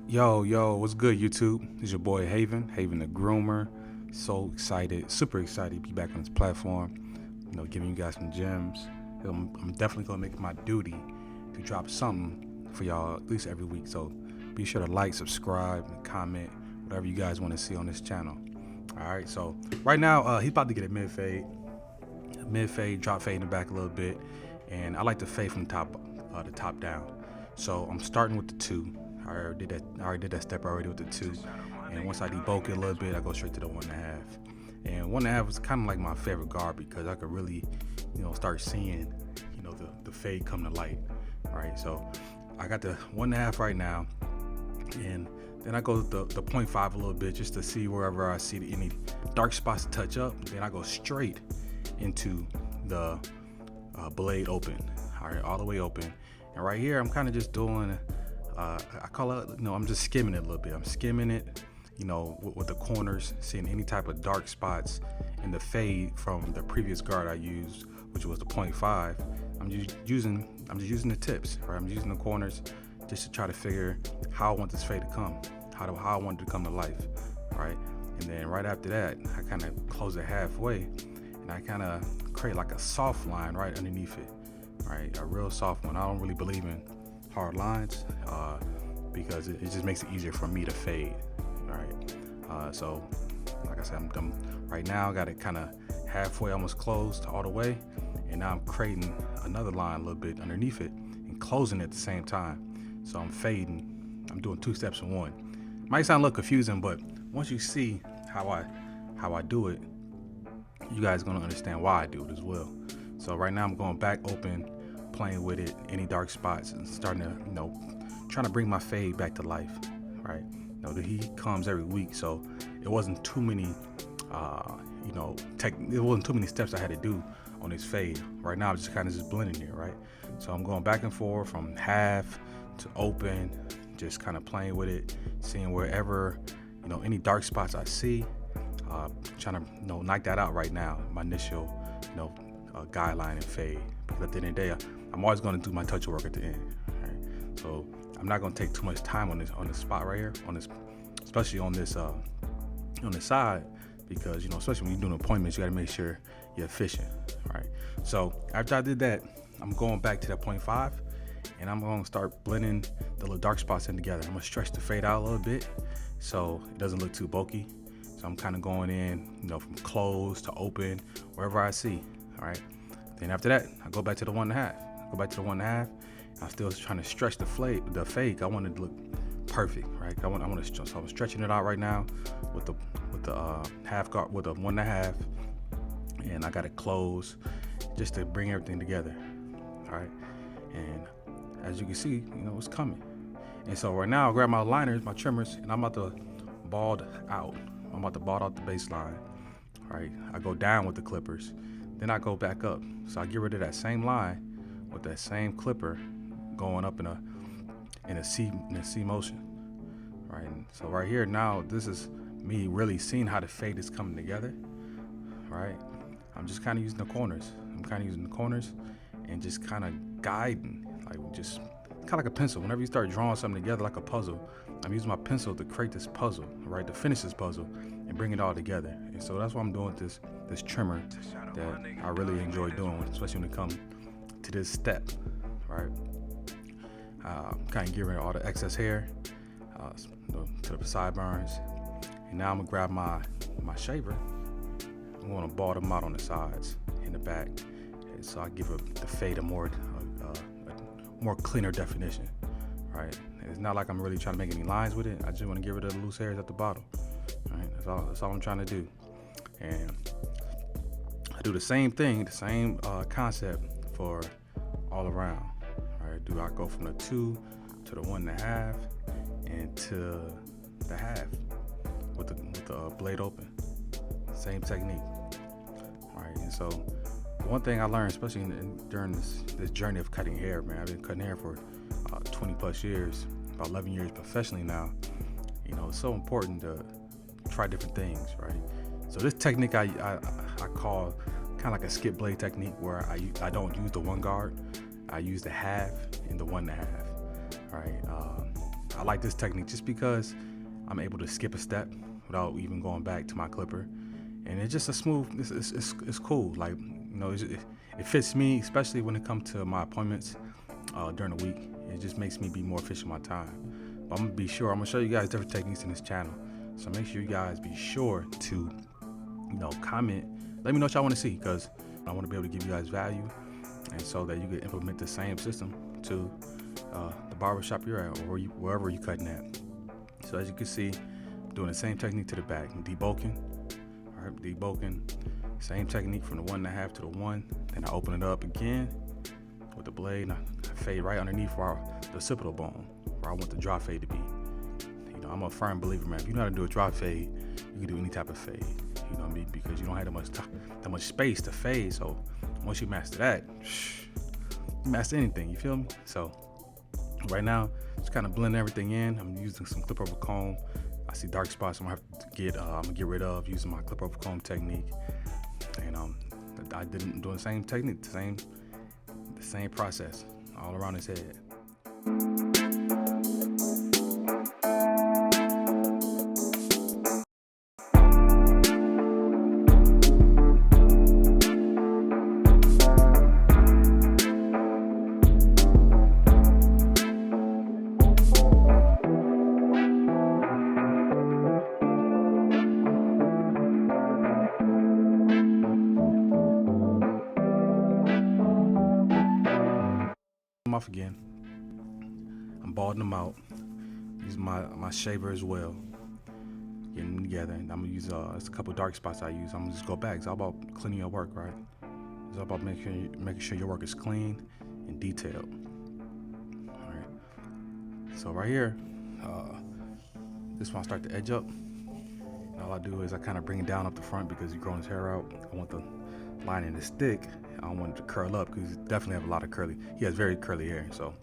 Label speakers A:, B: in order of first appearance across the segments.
A: Yo, what's good, YouTube? It's your boy Haven the Groomer. So excited, super excited to be back on this platform. Giving you guys some gems. I'm definitely gonna make it my duty to drop something for y'all at least every week. So be sure to like, subscribe, and comment, whatever you guys want to see on this channel. All right. So right now, he's about to get a mid fade, drop fade in the back a little bit, and I like to fade from the top down. So I'm starting with the two. I already did that step already with the two, and once I debulk it a little bit, I go straight to the 1.5. And 1.5 is kind of like my favorite guard because I could really, start seeing, the fade come to light, right? So I got the 1.5 right now, and then I go to the 0.5 a little bit just to see wherever I see any dark spots to touch up. Then I go straight into the blade open, all right, all the way open. And right here, I'm kind of just doing, I call it, I'm just skimming it a little bit. I'm skimming it, with the corners, seeing any type of dark spots in the fade from the previous guard I used, which was the 0.5. I'm just using the tips, right? I'm using the corners just to try to figure how I want this fade to come, how I want it to come to life, right? And then right after that, I kind of close it halfway, and I kind of create like a soft line right underneath it, right? A real soft one. I don't really believe in hard lines because it just makes it easier for me to fade, right? So like I said, I'm right now, I got it kind of halfway, almost closed all the way, and now I'm creating another line a little bit underneath it and closing it at the same time. So I'm fading, I'm doing two steps in one. Might sound a little confusing, but once you see how I do it, you guys are gonna understand why I do it as well. So right now I'm going back open, playing with it, any dark spots, and starting to, trying to bring my fade back to life, right? The heat comes every week, so it wasn't too many, it wasn't too many steps I had to do on this fade. Right now I'm just kind of just blending here, right? So I'm going back and forth from half to open, just kind of playing with it, seeing wherever, any dark spots I see, trying to, knock that out right now, my initial, guideline and fade. Because at the end of the day, I'm always going to do my touch work at the end, right? So I'm not going to take too much time on this spot right here, especially on this side, because especially when you're doing appointments, you got to make sure you're efficient, right? So after I did that, I'm going back to that 0.5, and I'm going to start blending the little dark spots in together. I'm going to stretch the fade out a little bit so it doesn't look too bulky. So I'm kind of going in, from closed to open, wherever I see, all right? Then after that, I go back to the 1.5. I'm still trying to stretch the fade. I want it to look perfect, right? I want to. So I'm stretching it out right now with the half guard, with a 1.5, and I got it closed just to bring everything together, all right? And as you can see, it's coming. And so right now, I grab my liners, my trimmers, and I'm about to bald out. I'm about to bald out the baseline, all right? I go down with the clippers, then I go back up. So I get rid of that same line with that same clipper going up in a C motion, right? And so right here now, this is me really seeing how the fade is coming together, right? I'm just kind of using the corners. And just kind of guiding, like just kind of like a pencil. Whenever you start drawing something together like a puzzle, I'm using my pencil to create this puzzle, right? To finish this puzzle and bring it all together. And so that's what I'm doing with this trimmer that I really enjoy doing, especially when it comes to this step, right? Kind of getting rid of all the excess hair to the sideburns. And now I'm gonna grab my shaver. I'm gonna ball them out on the sides and the back, and so I give the fade a more cleaner definition, right? And it's not like I'm really trying to make any lines with it. I just want to get rid of the loose hairs at the bottom, right? That's all I'm trying to do. And I do the same thing, the same concept for all around. I go from the 2 to the 1.5 and to the half with the blade open. Same technique. All right, and so one thing I learned, especially during this journey of cutting hair, man, I've been cutting hair for 20 plus years, about 11 years professionally now. It's so important to try different things, right? So this technique I call kind of like a skip blade technique, where I don't use the one guard. I use the half and the 1.5, right? I like this technique just because I'm able to skip a step without even going back to my clipper, and it's just a smooth. It's cool. Like, it fits me, especially when it comes to my appointments during the week. It just makes me be more efficient with my time. But I'm gonna show you guys different techniques in this channel. So make sure you guys be sure to comment. Let me know what y'all want to see, because I want to be able to give you guys value, and so that you can implement the same system to the barbershop you're at, or wherever you're cutting at. So as you can see, I'm doing the same technique to the back. I'm debulking. All right, debulking. Same technique from the 1.5 to the 1. Then I open it up again with the blade, and I fade right underneath the occipital bone, where I want the drop fade to be. I'm a firm believer, man. If you know how to do a drop fade, you can do any type of fade. You know what I mean? Because you don't have that much space to fade. So once you master that, you master anything. You feel me? So right now, just kind of blend everything in. I'm using some clip over comb. I see dark spots I'm gonna have to get rid of using my clip over comb technique. And I'm doing the same technique, the same process all around his head. Off again. I'm balding them out. Use my shaver as well. Getting them together. And I'm gonna use it's a couple dark spots I use. I'm gonna just go back. It's all about cleaning your work, right? It's all about making sure your work is clean and detailed. All right. So right here, this one I start to edge up. And all I do is I kind of bring it down up the front because he's growing his hair out. I want the line in the stick. I don't want it to curl up because he definitely have a lot of he has very curly hair. So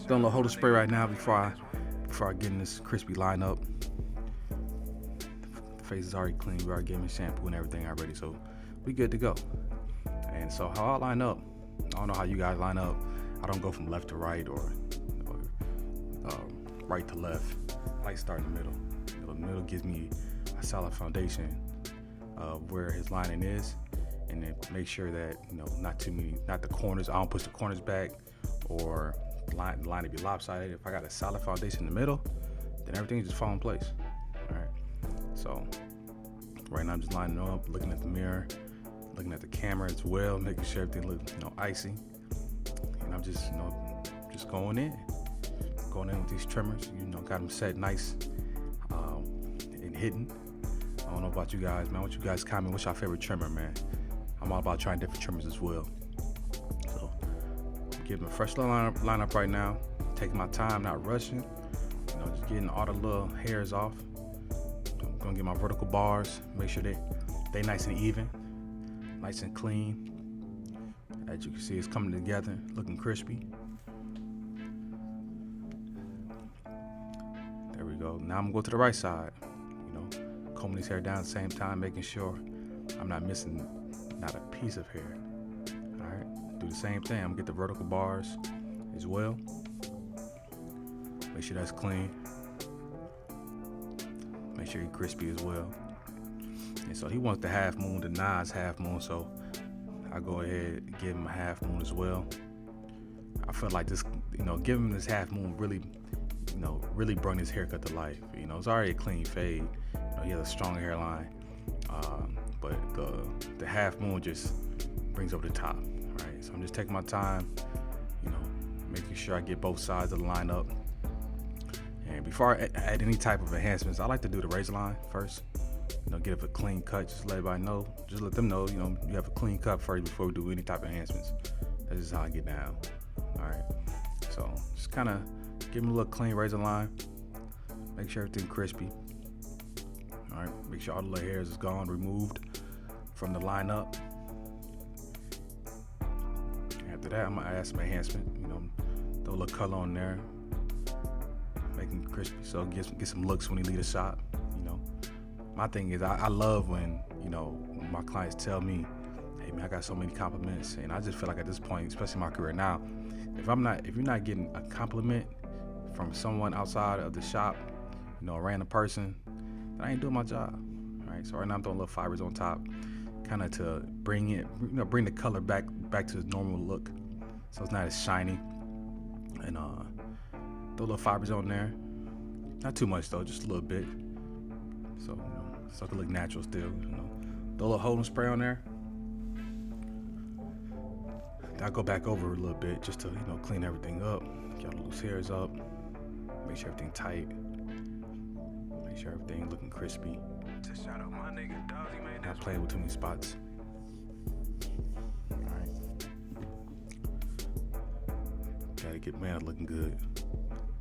A: doing a little holder spray right now before I get in this crispy line up. The face is already clean. We already gave him shampoo and everything already, so we good to go. And so how I line up, I don't know how you guys line up. I don't go from left to right or right to left. I like to start in the middle. The middle gives me a solid foundation of where his lining is. And then make sure that not the corners. I don't push the corners back or the line to be lopsided. If I got a solid foundation in the middle, then everything just fall in place. All right. So right now I'm just lining up, looking at the mirror, looking at the camera as well, making sure everything looks icy. And I'm just going in with these trimmers. Got them set nice and hidden. I don't know about you guys, man. I want you guys to comment what's your favorite trimmer, man. I'm all about trying different trimmers as well. So getting a fresh line up right now. Taking my time, not rushing. Just getting all the little hairs off. I'm gonna get my vertical bars. Make sure they nice and even, nice and clean. As you can see, it's coming together, looking crispy. There we go. Now I'm gonna go to the right side. Combing his hair down at the same time, making sure I'm not missing not a piece of hair. All right, do the same thing. I'm gonna get the vertical bars as well. Make sure that's clean. Make sure you're crispy as well. And so he wants the half moon, the Nas half moon, so I go ahead and give him a half moon as well. I feel like this, giving him this half moon really brought his haircut to life. It's already a clean fade. He has a strong hairline, but the half moon just brings over the top. All right, so I'm just taking my time, making sure I get both sides of the line up. And before I add any type of enhancements, I like to do the razor line first. Get a clean cut. Just let everybody know. Just let them know, you have a clean cut first before we do any type of enhancements. That's just how I get down. All right, so just kind of give them a little clean razor line. Make sure everything's crispy. All right, make sure all the little hairs is gone, removed from the line up. After that, I'm gonna add some enhancement. Throw a little color on there, making it crispy, so get some looks when he leave the shop. My thing is, I love when my clients tell me, "Hey man, I got so many compliments," and I just feel like at this point, especially in my career now, if you're not getting a compliment from someone outside of the shop, a random person, then I ain't doing my job. Right. So right now I'm throwing little fibers on top, kind of to bring it, bring the color back to its normal look, so it's not as shiny. And throw little fibers on there, not too much though, just a little bit, so so it can look natural still. Throw a little holding spray on there. I'll go back over it a little bit just to clean everything up, get all the loose hairs up, make sure everything tight, make sure everything looking crispy. Just shout out my nigga Dawsy, man. Not playing with too many spots. Alright. Gotta get man looking good.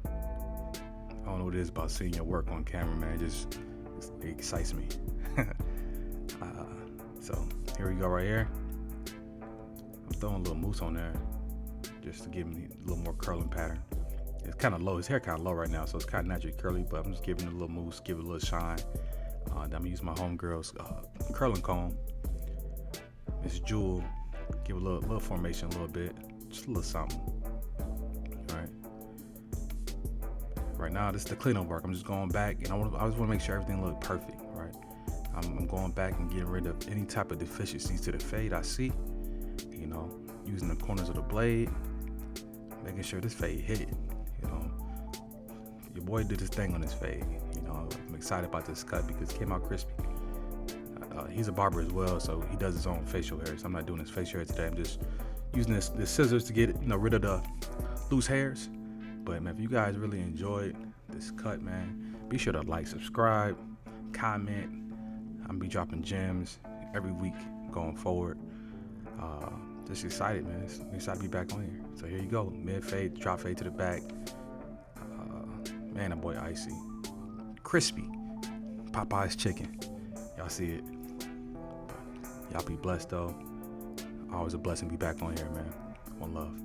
A: I don't know what it is about seeing your work on camera, man. It excites me. So here we go right here. I'm throwing a little mousse on there just to give me a little more curling pattern. It's kind of low. His hair kind of low right now, so it's kind of naturally curly, but I'm just giving it a little mousse, give it a little shine. I'm gonna use my homegirl's curling comb, Miss Jewel. Give it a little formation, a little bit, just a little something. All right. Right now, this is the cleanup work. I'm just going back, and I just want to make sure everything looks perfect. Right. I'm going back and getting rid of any type of deficiencies to the fade I see. Using the corners of the blade, making sure this fade hit it. Your boy did his thing on his fade. I'm excited about this cut because it came out crispy. He's a barber as well, so he does his own facial hair. So I'm not doing his facial hair today. I'm just using this scissors to get rid of the loose hairs. But man, if you guys really enjoyed this cut, man, be sure to like, subscribe, comment. I'm gonna be dropping gems every week going forward. Just excited, man. Excited to be back on here. So here you go, mid fade, drop fade to the back. Man, that boy icy, crispy, Popeye's chicken. Y'all see it. Y'all be blessed though. Always a blessing to be back on here, man. One love.